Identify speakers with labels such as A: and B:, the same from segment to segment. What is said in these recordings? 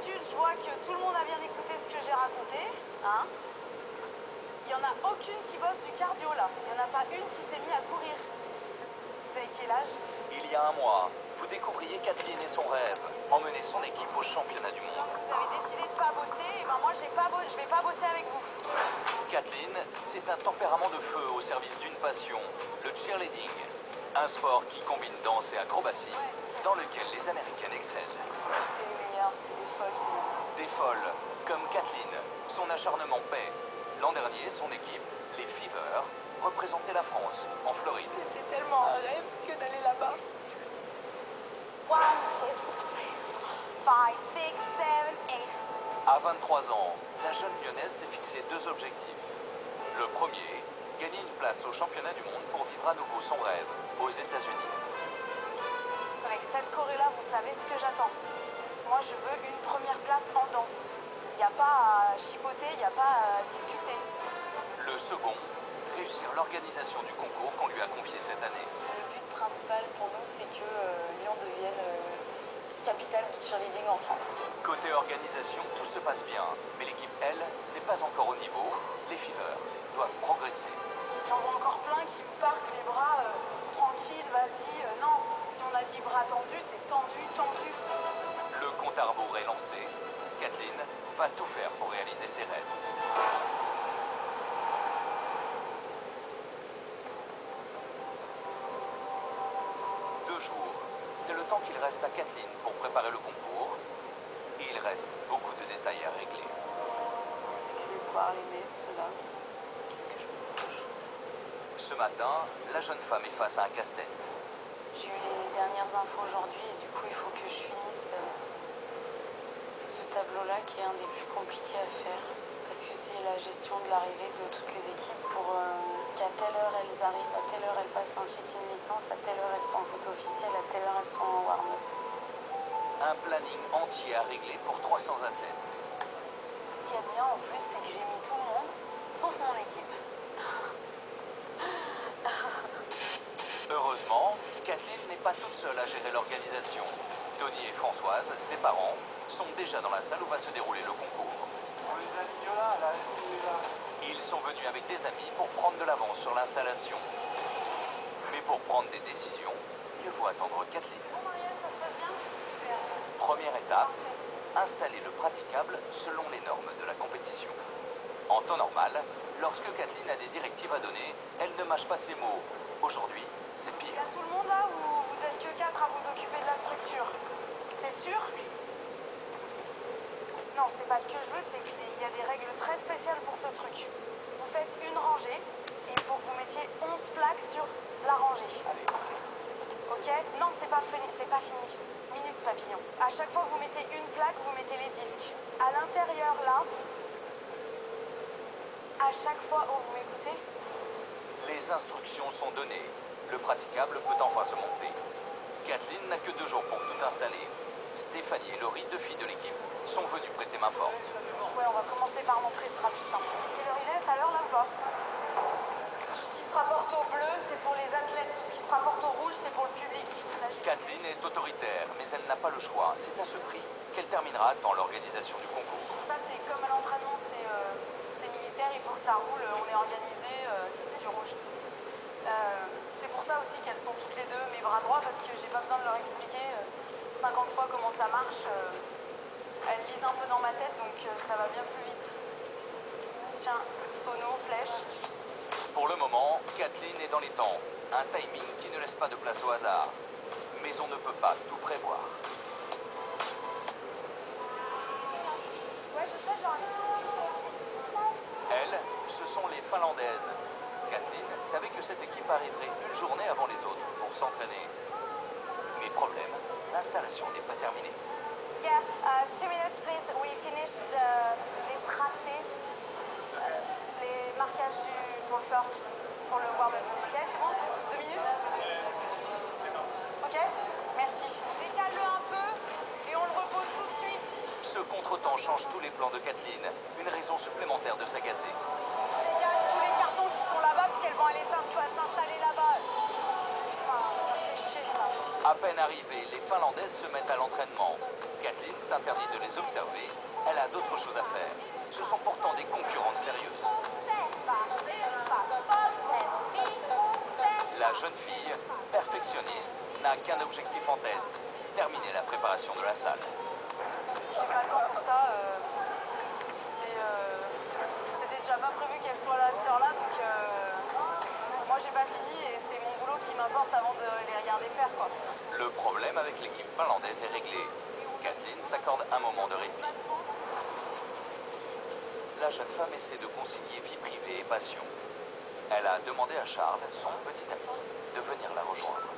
A: d'habitude, je vois que tout le monde a bien écouté ce que j'ai raconté. Hein? Il n'y en a aucune qui bosse du cardio, là. Il n'y en a pas une qui s'est mise à courir. Vous avez quel âge?
B: Il y a un mois, vous découvriez Kathleen et son rêve, emmener son équipe au championnat du monde.
A: Vous avez décidé de pas bosser, et ben moi je vais pas bosser avec vous.
B: Kathleen, c'est un tempérament de feu au service d'une passion, le cheerleading. Un sport qui combine danse et acrobatie, dans lequel les Américaines excellent.
A: C'est les meilleurs, c'est des folles, c'est bien.
B: Des folles, comme Kathleen, son acharnement paie. L'an dernier, son équipe, les Fever, représentait la France, en Floride.
A: C'était tellement un rêve que d'aller là-bas. 1, 2, 3, 5, 6, 7, 8.
B: À 23 ans, la jeune lyonnaise s'est fixé 2 objectifs. Le premier, gagner une place au championnat du monde pour vivre à nouveau son rêve aux États-Unis.
A: Avec cette choré-là, vous savez ce que j'attends. Moi, je veux une première place en danse. Il n'y a pas à chipoter, il n'y a pas à discuter.
B: Le second, réussir l'organisation du concours qu'on lui a confié cette année.
A: Le but principal pour nous, c'est que Lyon devienne capitale du cheerleading en France.
B: Côté organisation, tout se passe bien, mais l'équipe, elle, n'est pas encore au niveau. Les Fever doivent progresser.
A: J'en vois encore plein qui partent les bras tranquilles, vas-y. Non, si on a dit bras tendus, c'est tendu, tendu.
B: Le compte à rebours est lancé. Kathleen va tout faire pour réaliser ses rêves. C'est le temps qu'il reste à Kathleen pour préparer le concours. Et il reste beaucoup de détails à régler.
A: C'est que je vais pouvoir les mettre, ceux-là. Qu'est-ce que je me couche?
B: Ce matin, la jeune femme est face à un casse-tête.
A: J'ai eu les dernières infos aujourd'hui et du coup, il faut que je finisse ce tableau-là qui est un des plus compliqués à faire. Parce que c'est la gestion de l'arrivée de toutes les équipes pour qu'à telle heure elles arrivent, à telle heure elles passent un check-in licence, à telle heure elles sont en photo officielle, à telle heure elles sont en warm-up.
B: Un planning entier à régler pour 300 athlètes.
A: Ce qu'il y a de bien en plus, c'est que j'ai mis tout le monde, sauf mon équipe.
B: Heureusement, Kathleen n'est pas toute seule à gérer l'organisation. Tony et Françoise, ses parents, sont déjà dans la salle où va se dérouler le concours. Ils sont venus avec des amis pour prendre de l'avance sur l'installation. Mais pour prendre des décisions, mieux vaut attendre Kathleen.
A: Bon, Marianne, ça se passe bien? Super.
B: Première étape, installer le praticable selon les normes de la compétition. En temps normal, lorsque Kathleen a des directives à donner, elle ne mâche pas ses mots. Aujourd'hui, c'est
A: Il
B: pire.
A: y a tout le monde là ou vous êtes que 4 à vous occuper de la structure? C'est sûr? Non, c'est pas ce que je veux, c'est qu'il y a des règles très spéciales pour ce truc. Vous faites une rangée et il faut que vous mettiez 11 plaques sur la rangée. Ok? Non, c'est pas fini, c'est pas fini. Minute papillon. À chaque fois que vous mettez une plaque, vous mettez les disques. À l'intérieur là, à chaque fois, oh vous m'écoutez?
B: Les instructions sont données. Le praticable peut enfin se monter. Kathleen n'a que 2 jours pour tout installer. Stéphanie et Laurie, 2 filles de l'équipe, sont venues prêter main forte.
A: Ouais, on va commencer par montrer, ce sera plus simple. Quelle heure il est? À l'heure là ou pas? Tout ce qui se rapporte au bleu, c'est pour les athlètes. Tout ce qui se rapporte au rouge, c'est pour le public. Là,
B: Kathleen est autoritaire, mais elle n'a pas le choix. C'est à ce prix qu'elle terminera dans l'organisation du concours.
A: ça, c'est comme à l'entraînement, c'est militaire, il faut que ça roule, on est organisé, ça c'est du rouge. C'est pour ça aussi qu'elles sont toutes les deux mes bras droits, parce que j'ai pas besoin de leur expliquer 50 fois comment ça marche. Elles lisent un peu dans ma tête, donc ça va bien plus vite. Tiens, sono, flèche.
B: Pour le moment, Kathleen est dans les temps. Un timing qui ne laisse pas de place au hasard. Mais on ne peut pas tout prévoir.
A: Ouais, je sais, j'en ai.
B: Elles, ce sont les Finlandaises. Kathleen savait que cette équipe arriverait une journée avant les autres pour s'entraîner. Mais problème, l'installation n'est pas terminée.
A: Yeah, 2 minutes please, we finished les tracés, les marquages pour le floor, pour le warm-up. Ok, c'est bon? 2 minutes? Ok, merci. Décale-le un peu et on le repose tout de suite.
B: Ce contretemps change tous les plans de Kathleen. Une raison supplémentaire de s'agacer.
A: Dégage tous les cartons qui sont là-bas parce qu'elles vont aller s'installer là-bas. Putain, ça me fait chier ça.
B: À peine arrivées, les Finlandaises se mettent à l'entraînement. Kathleen s'interdit de les observer. Elle a d'autres choses à faire. Ce sont pourtant des concurrentes sérieuses. La jeune fille, perfectionniste, n'a qu'un objectif en tête. Terminer la préparation de la salle.
A: J'ai pas le temps pour ça. C'était déjà pas prévu qu'elle soit là à cette heure-là, donc moi j'ai pas fini et c'est mon boulot qui m'importe avant de les regarder faire, quoi.
B: Le problème avec l'équipe finlandaise est réglé. Kathleen s'accorde un moment de répit. La jeune femme essaie de concilier vie privée et passion. Elle a demandé à Charles, son petit ami, de venir la rejoindre.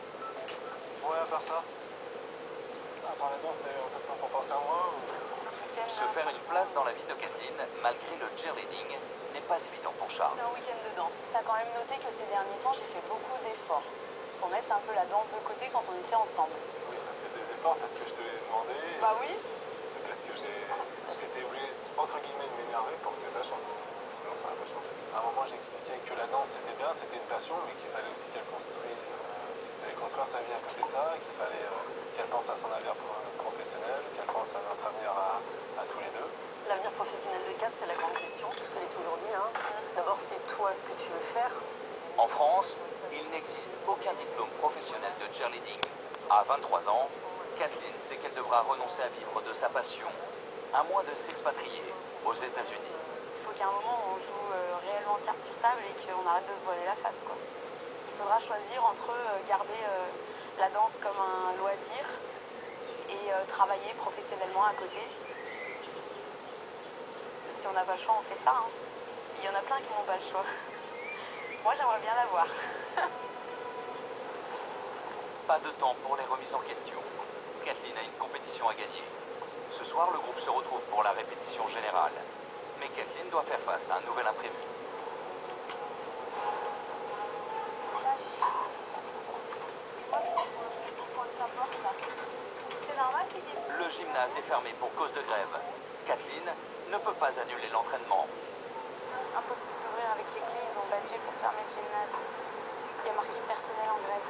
C: Ouais, à part ça. À part la danse, t'as eu un peu de temps pour penser à moi ou...
A: Ce
B: Se faire une place dans la vie de Kathleen, malgré le cheerleading, n'est pas évident pour Charles.
A: C'est un week-end de danse. T'as quand même noté que ces derniers temps, j'ai fait beaucoup d'efforts pour mettre un peu la danse de côté quand on était ensemble.
C: Oui, t'as fait des efforts parce que je te l'ai demandé.
A: Bah oui.
C: Et parce que j'étais obligé, entre guillemets, de m'énerver pour que ça change. Parce que sinon, ça n'a pas changé. À un moment, j'expliquais que la danse, c'était bien, c'était une passion, mais qu'il fallait aussi qu'elle construise, qu'il fallait construire sa vie à côté de ça, qu'il fallait qu'elle pense à son avenir professionnel, qu'elle pense à notre avenir à tous les deux.
A: L'avenir professionnel de Kat, c'est la grande question. Je te l'ai toujours dit, hein. D'abord, c'est toi ce que tu veux faire.
B: En France, il n'existe aucun diplôme professionnel de cheerleading. À 23 ans, Kathleen sait qu'elle devra renoncer à vivre de sa passion, à moins de s'expatrier aux États-Unis.
A: Il faut qu'à un moment, on joue réellement carte sur table et qu'on arrête de se voiler la face, quoi. Il faudra choisir entre garder la danse comme un loisir et travailler professionnellement à côté. Si on n'a pas le choix, on fait ça, hein. Il y en a plein qui n'ont pas le choix. Moi, j'aimerais bien l'avoir.
B: Pas de temps pour les remises en question. Kathleen a une compétition à gagner. Ce soir, le groupe se retrouve pour la répétition générale. Mais Kathleen doit faire face à un nouvel imprévu.
A: C'est normal,
B: Le gymnase est fermé pour cause de grève. Kathleen ne peut pas annuler l'entraînement.
A: impossible d'ouvrir avec les clés, ils ont badgé pour fermer le gymnase. Il y a marqué personnel en grève.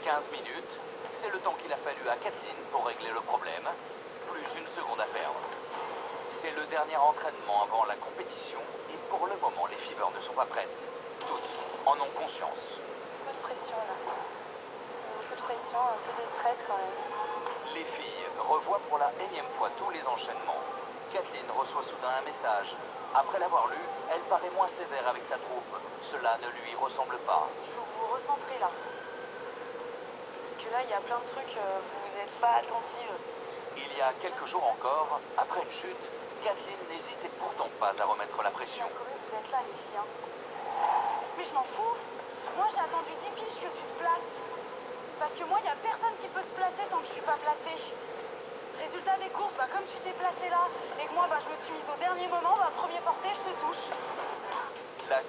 B: 15 minutes, c'est le temps qu'il a fallu à Kathleen pour régler le problème. Plus une seconde à perdre. C'est le dernier entraînement avant la compétition et pour le moment, les Fever ne sont pas prêtes. Toutes en ont conscience.
A: Beaucoup de pression là. Beaucoup de pression, un peu de stress quand même.
B: Les filles revoient pour la énième fois tous les enchaînements. Kathleen reçoit soudain un message. Après l'avoir lu, elle paraît moins sévère avec sa troupe. Cela ne lui ressemble pas.
A: Il faut que vous vous recentrez là. Parce que là, il y a plein de trucs, vous n'êtes pas attentive.
B: Il y a quelques jours encore, après une chute, Kathleen n'hésitait pourtant pas à remettre la pression.
A: Comment vous êtes là, les filles, hein. Mais je m'en fous. Moi, j'ai attendu 10 piges que tu te places. Parce que moi, il n'y a personne qui peut se placer tant que je suis pas placée. Résultat des courses, comme tu t'es placée là, et que moi, je me suis mise au dernier moment, premier porté, je te touche.
B: La